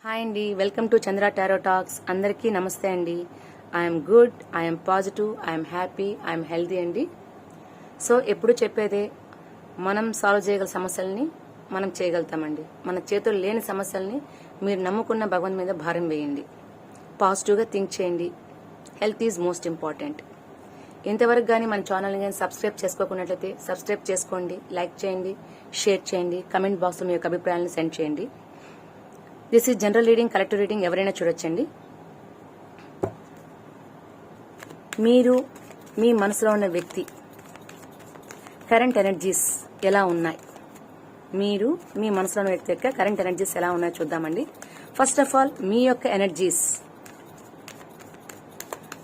Hi అండి, welcome to Chandra tarot talks. అందరికీ నమస్తే అండి. I'm good, I'm positive, I'm happy, I'm healthy అండి. సో ఎప్పుడు చెప్పేదే, మనం సాల్వ్ చేయగల సమస్యల్ని మనం చేయగలుగుతామండి. మన చేతులు లేని సమస్యల్ని మీరు నమ్ముకున్న భగవంతు మీద భారం వేయండి. పాజిటివ్గా థింక్ చేయండి. Health is most important. ఇంతవరకు కానీ మన ఛానల్ని కానీ సబ్స్క్రైబ్ చేసుకోకున్నట్లయితే సబ్స్క్రైబ్ చేసుకోండి, లైక్ చేయండి, షేర్ చేయండి, కమెంట్ బాక్స్లో మీ యొక్క అభిప్రాయాలను సెండ్ చేయండి. This is general reading, collective reading, ఎవరైనా చూడొచ్చండి. మీరు మీ మనసులో ఉన్న వ్యక్తి కరెంట్ ఎనర్జీస్ ఎలా ఉన్నాయి, మీరు మీ మనసులో ఉన్న వ్యక్తి యొక్క కరెంట్ ఎనర్జీస్ ఎలా ఉన్నాయో చూద్దామండి. ఫస్ట్ ఆఫ్ ఆల్ మీ యొక్క ఎనర్జీస్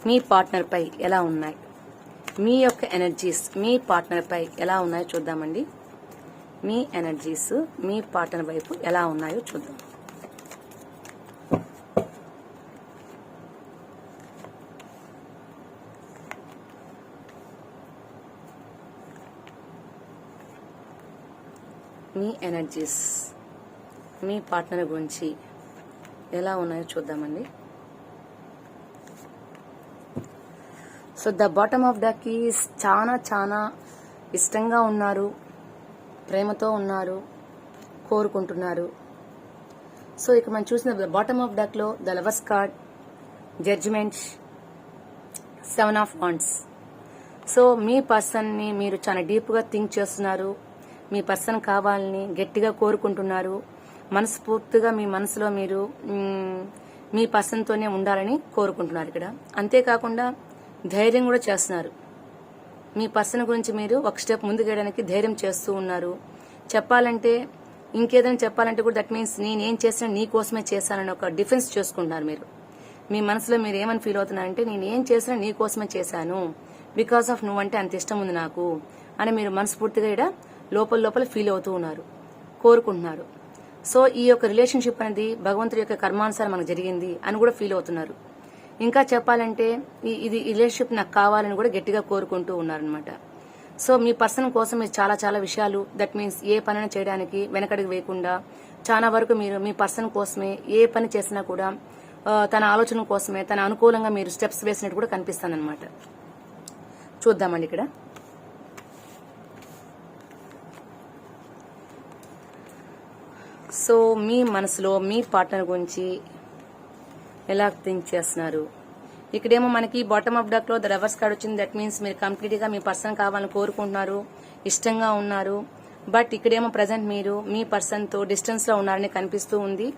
మీ పార్ట్నర్ పై ఎలా ఉన్నాయి, మీ యొక్క ఎనర్జీస్ మీ పార్ట్నర్ పై ఎలా ఉన్నాయో చూద్దామండి. మీ ఎనర్జీస్ మీ పార్ట్నర్ వైపు ఎలా ఉన్నాయో చూద్దాం. మీ ఎనర్జీస్ మీ పార్ట్నర్ గురించి ఎలా ఉన్నాయో చూద్దామండి. So the bottom of the keys చాలా చాలా ఇష్టంగా ఉన్నారు, ప్రేమతో ఉన్నారు, కోరుకుంటున్నారు. సో ఇక మనం చూసిన బాటమ్ ఆఫ్ డక్ లో the lovers card, judgment, 7 of wands. So మీ పర్సన్ ని మీరు చాలా డీప్ గా థింక్ చేస్తున్నారు, మీ పర్సన్ కావాలని గట్టిగా కోరుకుంటున్నారు, మనస్ఫూర్తిగా మీ మనసులో మీరు మీ పర్సన్ తోనే ఉండాలని కోరుకుంటున్నారు ఇక్కడ. అంతేకాకుండా ధైర్యం కూడా చేస్తున్నారు. మీ పర్సన్ గురించి మీరు ఒక స్టెప్ ముందుకేయడానికి ధైర్యం చేస్తూ ఉన్నారు. చెప్పాలంటే ఇంకేదైనా చెప్పాలంటే కూడా దట్ మీన్స్ నేనేం చేసినా నీ కోసమే చేశానని ఒక డిఫెన్స్ చేసుకుంటున్నారు. మీరు మీ మనసులో మీరు ఏమని ఫీల్ అవుతున్నారంటే నేను ఏం చేసినా నీ కోసమే చేశాను, బికాస్ ఆఫ్ నువ్వంటే అంత ఇష్టం ఉంది నాకు అని మీరు మనస్ఫూర్తిగా ఇక్కడ లోపల ఫీల్ అవుతూ ఉన్నారు, కోరుకుంటున్నారు. సో ఈ యొక్క రిలేషన్షిప్ అనేది భగవంతుడి యొక్క కర్మానుసారం మనకు జరిగింది అని కూడా ఫీల్ అవుతున్నారు. ఇంకా చెప్పాలంటే ఇది రిలేషన్షిప్ నాకు కావాలని కూడా గట్టిగా కోరుకుంటూ ఉన్నారనమాట. సో మీ పర్సన్ కోసం మీరు చాలా చాలా విషయాలు దట్ మీన్స్ ఏ పనిని చేయడానికి వెనకడికి వేయకుండా చాలా వరకు మీరు మీ పర్సన్ కోసమే ఏ పని చేసినా కూడా తన ఆలోచన కోసమే తన అనుకూలంగా మీరు స్టెప్స్ వేసినట్టు కూడా కనిపిస్తుంది అనమాట. చూద్దామండి ఇక్కడ. సో మీ మనసులో మీ పార్ట్నర్ గురించి ఎలా థింక్ చేస్తున్నారు. ఇక్కడేమో మనకి బాటమ్ ఆఫ్ డక్ లో ద రివర్స్ కార్డ్ వచ్చింది. దట్ మీన్స్ మీరు కంప్లీట్ గా మీ పర్సన్ కావాలని కోరుకుంటున్నారు, ఇష్టంగా ఉన్నారు. బట్ ఇక్కడేమో ప్రజెంట్ మీరు మీ పర్సన్ తో డిస్టెన్స్ లో ఉన్నారని కనిపిస్తూ ఉంది.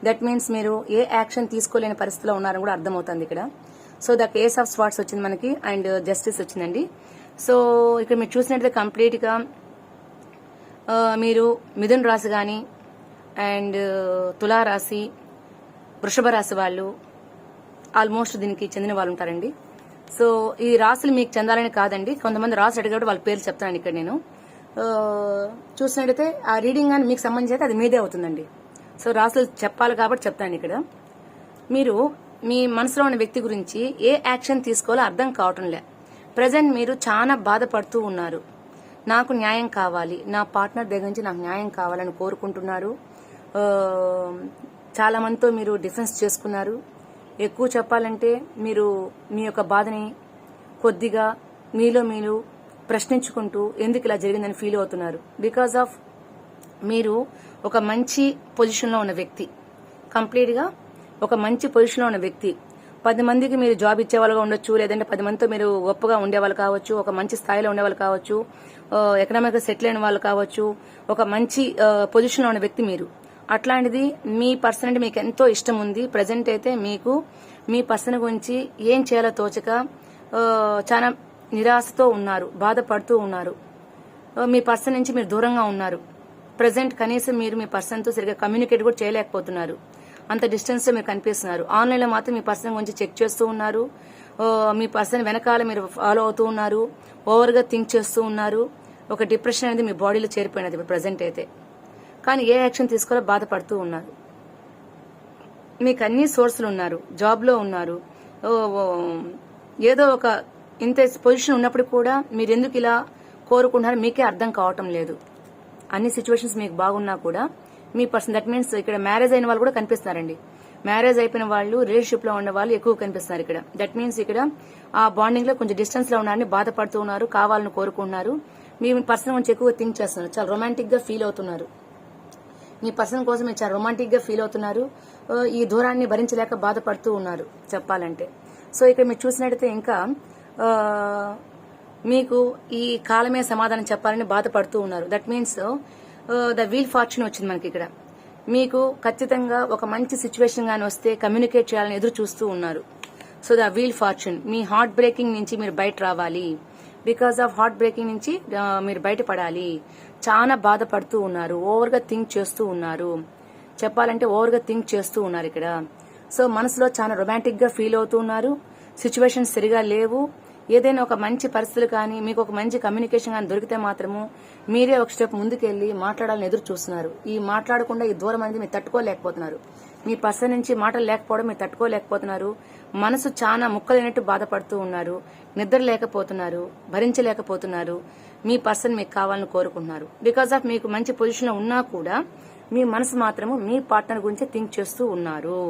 దట్ మీన్స్ మీరు ఏ యాక్షన్ తీసుకోలేని పరిస్థితిలో ఉన్నారని కూడా అర్థమవుతుంది ఇక్కడ. So the case of swords వచ్చింది మనకి అండ్ జస్టిస్ వచ్చిందండి. సో ఇక్కడ మీరు చూసినట్లయితే కంప్లీట్ గా మీరు మిథున్ రాశి గాని అండ్ తులారాశి, వృషభ రాశి వాళ్ళు ఆల్మోస్ట్ దీనికి చెందిన వాళ్ళు ఉంటారండి. సో ఈ రాశులు మీకు చెందాలని కాదండి, కొంతమంది రాశి అడిగాడు వాళ్ళ పేర్లు చెప్తాను ఇక్కడ. నేను చూసినట్టయితే ఆ రీడింగ్ అని మీకు సంబంధించి అయితే అది మీదే అవుతుందండి. సో రాశులు చెప్పాలి కాబట్టి చెప్తాను ఇక్కడ. మీరు మీ మనసులో ఉన్న వ్యక్తి గురించి ఏ యాక్షన్ తీసుకోవాలో అర్థం కావటం లే. ప్రజెంట్ మీరు చాలా బాధపడుతూ ఉన్నారు. నాకు న్యాయం కావాలి, నా పార్ట్నర్ దగ్గర నుంచి నాకు న్యాయం కావాలని కోరుకుంటున్నారు. చాలా మందితో మీరు డిఫెన్స్ చేసుకున్నారు. ఎక్కువ చెప్పాలంటే మీరు మీ యొక్క బాధని కొద్దిగా మీలో మీరు ప్రశ్నించుకుంటూ ఎందుకు ఇలా జరిగిందని ఫీల్ అవుతున్నారు. బికాస్ ఆఫ్ మీరు ఒక మంచి పొజిషన్లో ఉన్న వ్యక్తి, కంప్లీట్ గా ఒక మంచి పొజిషన్లో ఉన్న వ్యక్తి. 10 మందికి మీరు జాబ్ ఇచ్చేవాళ్ళుగా ఉండొచ్చు, లేదంటే 10 మందితో మీరు గొప్పగా ఉండేవాళ్ళు కావచ్చు, ఒక మంచి స్థాయిలో ఉండేవాళ్ళు కావచ్చు, ఎకనామిక్ గా సెటిల్ అయిన వాళ్ళు కావచ్చు, ఒక మంచి పొజిషన్లో ఉన్న వ్యక్తి మీరు. అట్లాంటిది మీ పర్సన్ అంటే మీకు ఎంతో ఇష్టం ఉంది. ప్రజెంట్ అయితే మీకు మీ పర్సన్ గురించి ఏం చేయాలో తోచక చాలా నిరాశతో ఉన్నారు, బాధపడుతూ ఉన్నారు. మీ పర్సన్ నుంచి మీరు దూరంగా ఉన్నారు. ప్రజెంట్ కనీసం మీరు మీ పర్సన్ తో సరిగ్గా కమ్యూనికేట్ కూడా చేయలేకపోతున్నారు. అంత డిస్టెన్స్ లో మీరు కనిపిస్తున్నారు. ఆన్లైన్ లో మాత్రం మీ పర్సన్ గురించి చెక్ చేస్తూ ఉన్నారు. మీ పర్సన్ వెనకాల మీరు ఫాలో అవుతూ ఉన్నారు, ఓవర్ గా థింక్ చేస్తూ ఉన్నారు. ఒక డిప్రెషన్ అనేది మీ బాడీలో చేరిపోయినది ఇప్పుడు ప్రజెంట్ అయితే. కానీ ఏ యాక్షన్ తీసుకోవాలో బాధపడుతూ ఉన్నారు. మీకు అన్ని సోర్సులు ఉన్నారు, జాబ్ లో ఉన్నారు, ఏదో ఒక ఇంత పొజిషన్ ఉన్నప్పుడు కూడా మీరు ఎందుకు ఇలా కోరుకుంటున్నారో మీకే అర్థం కావటం లేదు. అన్ని సిచ్యువేషన్స్ మీకు బాగున్నా కూడా మీ పర్సన్, దట్ మీన్స్ ఇక్కడ మ్యారేజ్ అయిన వాళ్ళు కూడా కనిపిస్తున్నారండి. మ్యారేజ్ అయిపోయిన వాళ్ళు, రిలేషన్షిప్ లో ఉన్న వాళ్ళు ఎక్కువ కనిపిస్తున్నారు ఇక్కడ. దట్ మీన్స్ ఇక్కడ ఆ బాండింగ్ లో కొంచెం డిస్టెన్స్ లో ఉన్నారని బాధపడుతూ ఉన్నారు, కావాలని కోరుకుంటున్నారు. మీ పర్సన్ గురించి ఎక్కువ థింక్ చేస్తున్నారు, చాలా రొమాంటిక్ గా ఫీల్ అవుతున్నారు. మీ పర్సన్ కోసం మీరు చాలా రొమాంటిక్ గా ఫీల్ అవుతున్నారు. ఈ దూరాన్ని భరించలేక బాధపడుతూ ఉన్నారు చెప్పాలంటే. సో ఇక్కడ మీరు చూసినట్టయితే ఇంకా మీకు ఈ కాలమే సమాధానం చెప్పాలని బాధపడుతూ ఉన్నారు. That means the wheel fortune వచ్చింది మనకి ఇక్కడ. మీకు ఖచ్చితంగా ఒక మంచి సిచ్యువేషన్ గాని వస్తే కమ్యూనికేట్ చేయాలని ఎదురు చూస్తూ ఉన్నారు. సో ద వీల్ ఫార్చ్యూన్, మీ హార్ట్ బ్రేకింగ్ నుంచి మీరు బయట రావాలి. బికాస్ ఆఫ్ హార్ట్ బ్రేకింగ్ నుంచి మీరు బయటపడాలి. చాలా బాధపడుతూ ఉన్నారు, ఓవర్ గా థింక్ చేస్తూ ఉన్నారు చెప్పాలంటే, ఓవర్ గా థింక్ చేస్తూ ఉన్నారు ఇక్కడ. సో మనసులో చాలా రొమాంటిక్ గా ఫీల్ అవుతూ ఉన్నారు. సిచ్యువేషన్స్ సరిగా లేవు. ఏదైనా ఒక మంచి పరిస్థితులు కానీ, మీకు ఒక మంచి కమ్యూనికేషన్ కానీ దొరికితే మాత్రము మీరే ఒక స్టెప్ ముందుకెళ్లి మాట్లాడాలని ఎదురు చూస్తున్నారు. ఈ మాట్లాడకుండా ఈ దూరం అనేది మీరు తట్టుకోలేకపోతున్నారు. మీ పర్సన్ నుంచి మాటలు లేకపోవడం మీరు తట్టుకోలేకపోతున్నారు. మనసు చాలా ముక్కలైనట్టు బాధపడుతూ ఉన్నారు. నిద్ర లేకపోతున్నారు, భరించలేకపోతున్నారు. మీ పర్సన్ మీకు కావాలని కోరుకుంటున్నారు. బికాస్ ఆఫ్ మీకు మంచి పొజిషన్ లో ఉన్నా కూడా మీ మనసు మాత్రము మీ పార్ట్నర్ గురించి థింక్ చేస్తూ ఉన్నారు.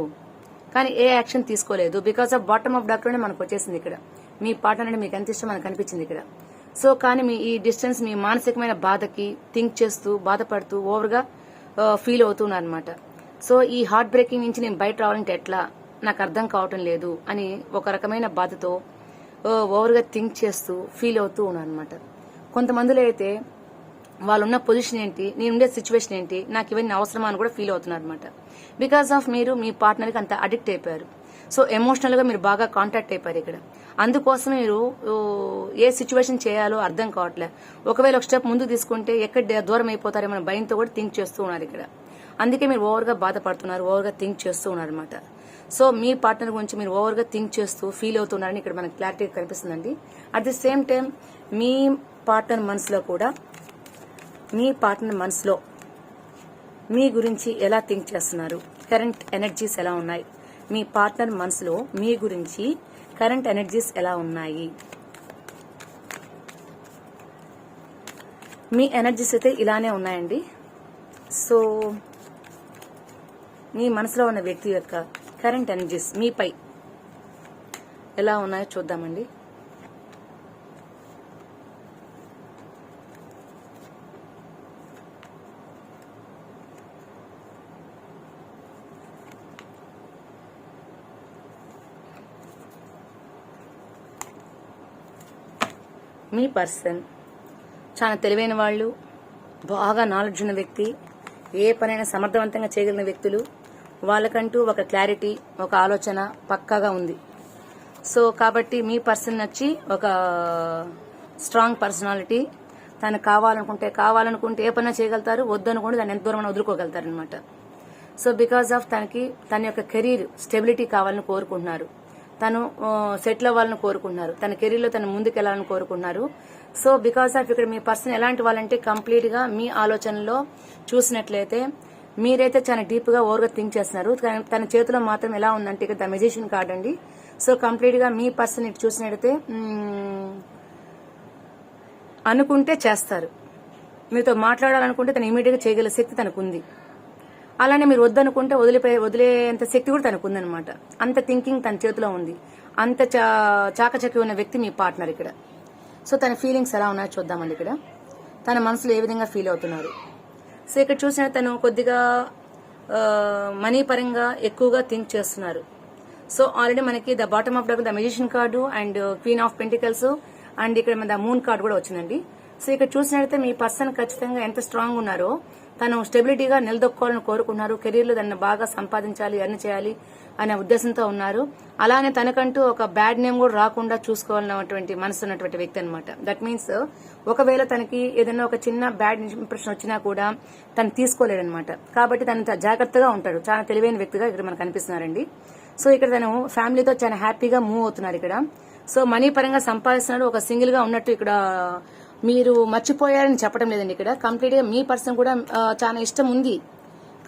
కానీ ఏ యాక్షన్ తీసుకోలేదు. Because of bottom of duck లోనే మనకు వచ్చేసింది ఇక్కడ. మీ పార్ట్నర్ అంటే మీకు ఎంత ఇష్టం మనకు కనిపించింది ఇక్కడ. సో కానీ మీ ఈ డిస్టెన్స్ మీ మానసికమైన బాధకి థింక్ చేస్తూ బాధపడుతూ ఓవర్ గా ఫీల్ అవుతున్నారు అనమాట. సో ఈ హార్ట్ బ్రేకింగ్ నుంచి నేను బయట రావాలంటే ఎట్లా, నాకు అర్థం కావటం లేదు అని ఒక రకమైన బాధతో ఓవర్ గా థింక్ చేస్తూ ఫీల్ అవుతూ ఉన్నారు అనమాట. కొంతమందిలో అయితే వాళ్ళున్న పొజిషన్ ఏంటి, నేనుండే సిచ్యువేషన్ ఏంటి, నాకు ఇవన్నీ అవసరమా అని కూడా ఫీల్ అవుతున్నారు అనమాట. బికాస్ ఆఫ్ మీరు మీ పార్ట్నర్ కి అంత అడిక్ట్ అయిపోయారు. సో ఎమోషనల్ గా మీరు బాగా కాంటాక్ట్ అయిపోయారు ఇక్కడ. అందుకోసం మీరు ఏ సిచ్యువేషన్ చేయాలో అర్థం కావట్లే. ఒకవేళ ఒక స్టెప్ ముందు తీసుకుంటే ఎక్కడ దూరం అయిపోతారేమో భయంతో కూడా థింక్ చేస్తూ ఉన్నారు ఇక్కడ. అందుకే మీరు ఓవర్ గా బాధపడుతున్నారు, ఓవర్ గా థింక్ చేస్తూ ఉన్నారు అనమాట. సో మీ పార్ట్నర్ గురించి మీరు ఓవర్ గా థింక్ చేస్తూ ఫీల్ అవుతున్నారని ఇక్కడ మనకు క్లారిటీగా కనిపిస్తుందండి. At the same time me partner మనసులో కూడా, మీ పార్ట్నర్ మనసులో మీ గురించి ఎలా థింక్ చేస్తున్నారు, కరెంట్ ఎనర్జీస్ ఎలా ఉన్నాయి, మీ పార్ట్నర్ మనసులో మీ గురించి కరెంట్ ఎనర్జీస్ ఎలా ఉన్నాయి. మీ ఎనర్జీస్ అయితే ఇలానే ఉన్నాయండి. సో మీ మనసులో ఉన్న వ్యక్తి యొక్క కరెంట్ ఎనర్జీస్ మీపై ఎలా ఉన్నాయో చూద్దామండి. మీ పర్సన్ చాలా తెలివైన వాళ్ళు, బాగా నాలెడ్జ్ ఉన్న వ్యక్తి, ఏ పనైనా సమర్థవంతంగా చేయగలిగిన వ్యక్తులు. వాళ్ళకంటూ ఒక క్లారిటీ, ఒక ఆలోచన పక్కాగా ఉంది. సో కాబట్టి మీ పర్సన్ వచ్చి ఒక స్ట్రాంగ్ పర్సనాలిటీ. తను కావాలనుకుంటే ఏ పైనా చేయగలుగుతారు, వద్దనుకుంటే దాన్ని ఎంత దూరం వదులుకోగలుగుతారు అనమాట. సో బికాస్ ఆఫ్ తన యొక్క కెరీర్ స్టెబిలిటీ కావాలని కోరుకుంటున్నారు. తను సెటిల్ అవ్వాలని కోరుకుంటున్నారు. తన కెరీర్ లో తను ముందుకెళ్లాలని కోరుకుంటున్నారు. సో బికాస్ ఆఫ్ ఇక్కడ మీ పర్సన్ ఎలాంటి వాళ్ళంటే కంప్లీట్ గా మీ ఆలోచనలో చూసినట్లయితే మీరైతే చాలా డీప్ గా ఓవర్గా థింక్ చేస్తున్నారు. తన చేతిలో మాత్రం ఎలా ఉందంటే ఇక్కడ ద మెజిషియన్ కార్డ్ అండి. సో కంప్లీట్ గా మీ పర్సన్ ఇటు చూసినట్టయితే అనుకుంటే చేస్తారు. మీతో మాట్లాడాలనుకుంటే తను ఇమీడియట్ గా చేయగల శక్తి తనకుంది. అలానే మీరు వద్దనుకుంటే వదిలేంత శక్తి కూడా తనకు ఉందనమాట. అంత థింకింగ్ తన చేతిలో ఉంది. అంత చాకచక్య ఉన్న వ్యక్తి మీ పార్ట్నర్ ఇక్కడ. సో తన ఫీలింగ్స్ ఎలా ఉన్నాయో చూద్దామండి. ఇక్కడ తన మనసులో ఏ విధంగా ఫీల్ అవుతున్నారు. సో ఇక్కడ చూసిన తను కొద్దిగా మనీ పరంగా ఎక్కువగా థింక్ చేస్తున్నారు. సో ఆల్రెడీ మనకి the bottom of the magician card and queen of pentacles and ఇక్కడ మన ద మూన్ కార్డు కూడా వచ్చిందండి. సో ఇక్కడ చూసినట్లయితే మీ పర్సన్ ఖచ్చితంగా ఎంత స్ట్రాంగ్ ఉన్నారో, తను స్టెబిలిటీగా నిలదొక్కోవాలని కోరుకున్నారు. కెరీర్ లో దాన్ని బాగా సంపాదించాలి, ఎర్న్ చేయాలి అనే ఉద్దేశంతో ఉన్నారు. అలానే తనకంటూ ఒక బ్యాడ్ నేమ్ కూడా రాకుండా చూసుకోవాలన్నటువంటి మనసు ఉన్నటువంటి వ్యక్తి అనమాట. దట్ మీన్స్ ఒకవేళ తనకి ఏదైనా ఒక చిన్న బ్యాడ్ ఇంప్రెషన్ వచ్చినా కూడా తను తీసుకోలేడనమాట. కాబట్టి తను జాగ్రత్తగా ఉంటాడు. చాలా తెలివైన వ్యక్తిగా ఇక్కడ మనకు కనిపిస్తున్నారండి. సో ఇక్కడ తను ఫ్యామిలీతో చాలా హ్యాపీగా మూవ్ అవుతున్నారు ఇక్కడ. సో మనీ పరంగా సంపాదిస్తున్నాడు. ఒక సింగిల్ గా ఉన్నట్టు ఇక్కడ మీరు మర్చిపోయారని చెప్పడం లేదండి. ఇక్కడ కంప్లీట్ గా మీ పర్సన్ కూడా చాలా ఇష్టం ఉంది.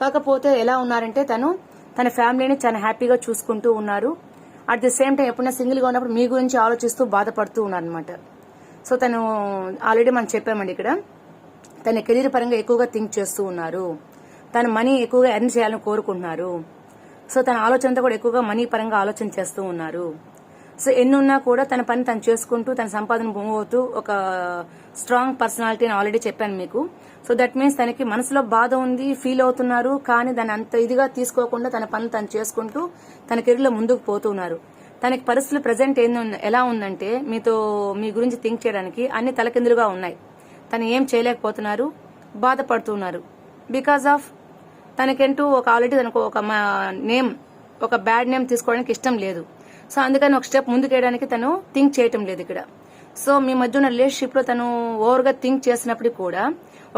కాకపోతే ఎలా ఉన్నారంటే తన ఫ్యామిలీని చాలా హ్యాపీగా చూసుకుంటూ ఉన్నారు. అట్ ది సేమ్ టైం ఎప్పుడైనా సింగిల్ గా ఉన్నప్పుడు మీ గురించి ఆలోచిస్తూ బాధపడుతూ ఉన్నారు అనమాట. సో తను ఆల్రెడీ మనం చెప్పామండి. ఇక్కడ తన కెరీర్ పరంగా ఎక్కువగా థింక్ చేస్తూ ఉన్నారు. తన మనీ ఎక్కువగా ఎర్న్ చేయాలని కోరుకుంటున్నారు. సో తన ఆలోచన అంతా కూడా ఎక్కువగా మనీ పరంగా ఆలోచన చేస్తూ ఉన్నారు. సో ఎన్ని ఉన్నా కూడా తన పని తను చేసుకుంటూ తన సంపాదన మూవ్ అవుతూ ఒక స్ట్రాంగ్ పర్సనాలిటీ అని ఆల్రెడీ చెప్పాను మీకు. సో దట్ మీన్స్ తనకి మనసులో బాధ ఉంది, ఫీల్ అవుతున్నారు, కానీ దాన్ని అంత ఇదిగా తీసుకోకుండా తన పని తను చేసుకుంటూ తన కెరీర్లో ముందుకు పోతున్నారు. తనకి పరిస్థితులు ప్రజెంట్ ఎలా ఉందంటే మీ గురించి థింక్ చేయడానికి అన్ని తలకిందులుగా ఉన్నాయి. తను ఏం చేయలేకపోతున్నారు, బాధపడుతున్నారు. బికాస్ ఆఫ్ తనకంటూ ఒక ఆల్రెడీ తనకు ఒక నేమ్, ఒక బ్యాడ్ నేమ్ తీసుకోవడానికి ఇష్టం లేదు. సో అందుకని ఒక స్టెప్ ముందుకు వేయడానికి తను థింక్ చేయటం లేదు ఇక్కడ. సో మీ మధ్య ఉన్న రిలేషన్షిప్ లో తను ఓవర్గా థింక్ చేసినప్పటికీ కూడా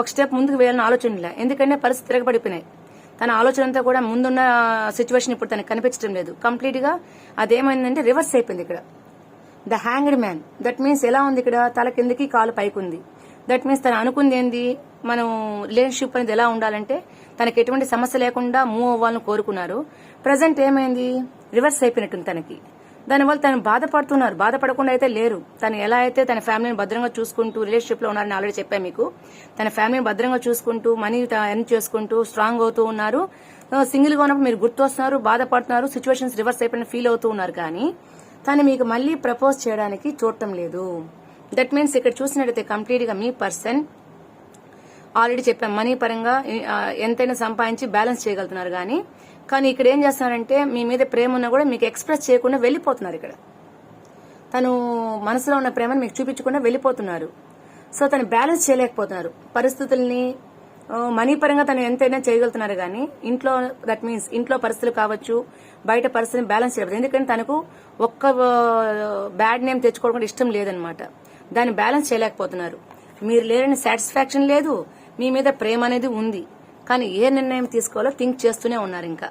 ఒక స్టెప్ ముందుకు వేయాలని ఆలోచన లేదు. ఎందుకంటే పరిస్థితి తిరగబడిపోయినాయి. తన ఆలోచన అంతా కూడా ముందున్న సిచ్యువేషన్ ఇప్పుడు తనకు కనిపించడం లేదు. కంప్లీట్ గా అదేమైందంటే రివర్స్ అయిపోయింది ఇక్కడ. The hanged man. That means ఎలా ఉంది ఇక్కడ, తల కిందకి కాలు పైకి ఉంది. దట్ మీన్స్ తను అనుకుంది ఏంది, మనం రిలేషన్షిప్ అనేది ఎలా ఉండాలంటే తనకి ఎటువంటి సమస్య లేకుండా మూవ్ అవ్వాలని కోరుకున్నారు. ప్రజెంట్ ఏమైంది, రివర్స్ అయిపోయినట్టుంది తనకి. దానివల్ల తను బాధపడుతున్నారు. బాధపడకుండా అయితే లేరు. తను ఎలా అయితే తన ఫ్యామిలీని భద్రంగా చూసుకుంటూ రిలేషన్షిప్ లో ఉన్నారని ఆల్రెడీ చెప్పాను మీకు. తన ఫ్యామిలీని భద్రంగా చూసుకుంటూ మనీ ఎర్న్ చేసుకుంటూ స్ట్రాంగ్ అవుతూ ఉన్నారు. సింగిల్ గా ఉన్నప్పుడు మీరు గుర్తొస్తున్నారు, బాధపడుతున్నారు, సిచ్యువేషన్స్ రివర్స్ అయిపోయిన ఫీల్ అవుతూ ఉన్నారు. కానీ తను మీకు మళ్ళీ ప్రపోజ్ చేయడానికి చూడటం లేదు. దట్ మీన్స్ ఇక్కడ చూసినట్టయితే కంప్లీట్ గా మీ పర్సన్ ఆల్రెడీ చెప్పాం, మనీ పరంగా ఎంతైనా సంపాదించి బ్యాలెన్స్ చేయగలుగుతున్నారు. కానీ ఇక్కడ ఏం చేస్తున్నారంటే మీ మీద ప్రేమ ఉన్నా కూడా మీకు ఎక్స్ప్రెస్ చేయకుండా వెళ్లిపోతున్నారు. ఇక్కడ తను మనసులో ఉన్న ప్రేమను మీకు చూపించకుండా వెళ్లిపోతున్నారు. సో తను బ్యాలెన్స్ చేయలేకపోతున్నారు పరిస్థితుల్ని. మనీ పరంగా తను ఎంతైనా చేయగలుగుతున్నారు కానీ ఇంట్లో, దట్ మీన్స్ ఇంట్లో పరిస్థితులు కావచ్చు, బయట పరిస్థితిని బ్యాలెన్స్ చేయలేదు. ఎందుకంటే తనకు ఒక్క బ్యాడ్ నేమ్ తెచ్చుకోవడం ఇష్టం లేదనమాట. దాన్ని బ్యాలెన్స్ చేయలేకపోతున్నారు. మీరు లేరని సాటిస్ఫాక్షన్ లేదు, మీ మీద ప్రేమ అనేది ఉంది, కానీ ఏ నిర్ణయం తీసుకోవాలో థింక్ చేస్తూనే ఉన్నారు ఇంకా.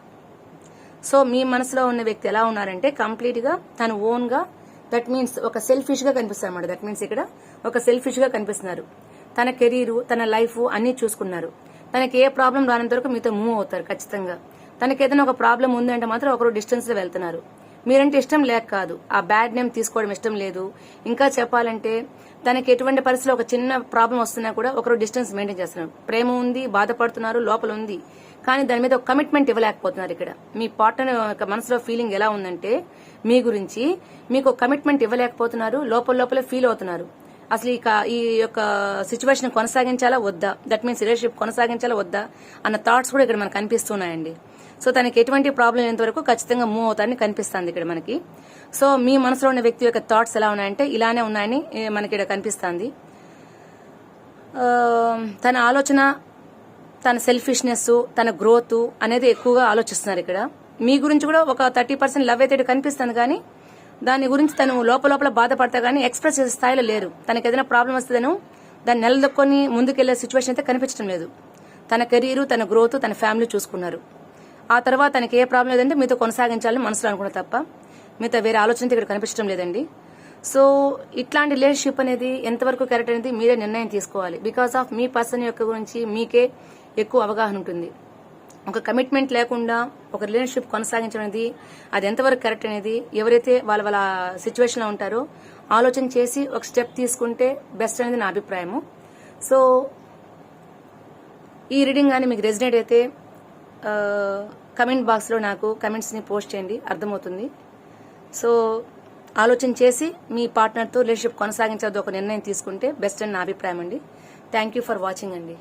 సో మీ మనసులో ఉన్న వ్యక్తి ఎలా ఉన్నారంటే కంప్లీట్ గా తన ఓన్ గా, దట్ మీన్స్ ఒక సెల్ఫిష్ గా కనిపిస్తారు అన్నమాట. దట్ మీన్స్ ఇక్కడ ఒక సెల్ఫిష్ గా కనిపిస్తున్నారు. తన కెరీర్, తన లైఫ్ అన్ని చూసుకున్నారు. తనకి ఏ ప్రాబ్లం రానంత వరకు మీతో మూవ్ అవుతారు ఖచ్చితంగా. తనకి ఏదైనా ఒక ప్రాబ్లం ఉందంటే మాత్రం ఒకరు డిస్టెన్స్ లో వెళ్తున్నారు. మీరంటే ఇష్టం లేక కాదు, ఆ బ్యాడ్ నేమ్ తీసుకోవడం ఇష్టం లేదు. ఇంకా చెప్పాలంటే తనకి ఎటువంటి పరిస్థితిలో ఒక చిన్న ప్రాబ్లం వస్తున్నా కూడా ఒకరు డిస్టెన్స్ మెయింటైన్ చేస్తున్నారు. ప్రేమ ఉంది, బాధపడుతున్నారు, లోపల ఉంది, కానీ దాని మీద ఒక కమిట్మెంట్ ఇవ్వలేకపోతున్నారు. ఇక్కడ మీ పార్ట్నర్ మనసులో ఫీలింగ్ ఎలా ఉందంటే మీ గురించి మీకు ఒక కమిట్మెంట్ ఇవ్వలేకపోతున్నారు, లోపలే ఫీల్ అవుతున్నారు. అసలు ఈ యొక్క సిచ్యువేషన్ కొనసాగించాలా వద్దా, దట్ మీన్స్ రిలేషన్షిప్ కొనసాగించాలా వద్దా అన్న థాట్స్ కూడా ఇక్కడ మనకు కనిపిస్తున్నాయండి. సో తనకి ఎటువంటి ప్రాబ్లం లేనంత వరకు ఖచ్చితంగా మూవ్ అవుతారని కనిపిస్తుంది ఇక్కడ మనకి. సో మీ మనసులో ఉన్న వ్యక్తి యొక్క థాట్స్ ఎలా ఉన్నాయంటే ఇలానే ఉన్నాయని మనకి ఇక్కడ కనిపిస్తుంది. తన ఆలోచన, తన సెల్ఫిష్నెస్, తన గ్రోత్ అనేది ఎక్కువగా ఆలోచిస్తున్నారు ఇక్కడ. మీ గురించి కూడా ఒక 30% లవ్ అయితే కనిపిస్తుంది, కానీ దాని గురించి తను లోపల బాధపడతా కానీ ఎక్స్ప్రెస్ చేసే స్థాయిలో లేరు. తనకి ఏదైనా ప్రాబ్లం వస్తే దాన్ని నిలదొక్కొని ముందుకెళ్లే సిచ్యువేషన్ అయితే కనిపించడం లేదు. తన కెరీర్, తన గ్రోత్, తన ఫ్యామిలీ చూసుకున్నారు. ఆ తర్వాత తనకి ఏ ప్రాబ్లం లేదంటే మీతో కొనసాగించాలని మనసులో అనుకున్న తప్ప మీతో వేరే ఆలోచన ఇక్కడ కనిపించడం లేదండి. సో ఇట్లాంటి రిలేషన్షిప్ అనేది ఎంతవరకు కరెక్ట్ అనేది మీరే నిర్ణయం తీసుకోవాలి. బికాస్ ఆఫ్ మీ పర్సన్ యొక్క గురించి మీకే ఎక్కువ అవగాహన ఉంటుంది. ఒక కమిట్మెంట్ లేకుండా ఒక రిలేషన్షిప్ కొనసాగించడం అనేది అది ఎంతవరకు కరెక్ట్ అనేది ఎవరైతే వాళ్ళ సిచ్యువేషన్ లో ఉంటారో ఆలోచన చేసి ఒక స్టెప్ తీసుకుంటే బెస్ట్ అనేది నా అభిప్రాయము. సో ఈ రీడింగ్ కానీ మీకు రెజినేట్ అయితే కమెంట్ బాక్స్ లో నాకు కమెంట్స్ ని పోస్ట్ చేయండి, అర్థమవుతుంది. సో ఆలోచన చేసి మీ పార్ట్నర్ తో రిలేషన్షిప్ కొనసాగించవద్దు ఒక నిర్ణయం తీసుకుంటే బెస్ట్ అని నా అభిప్రాయం అండి. థ్యాంక్ యూ ఫర్ వాచింగ్ అండి.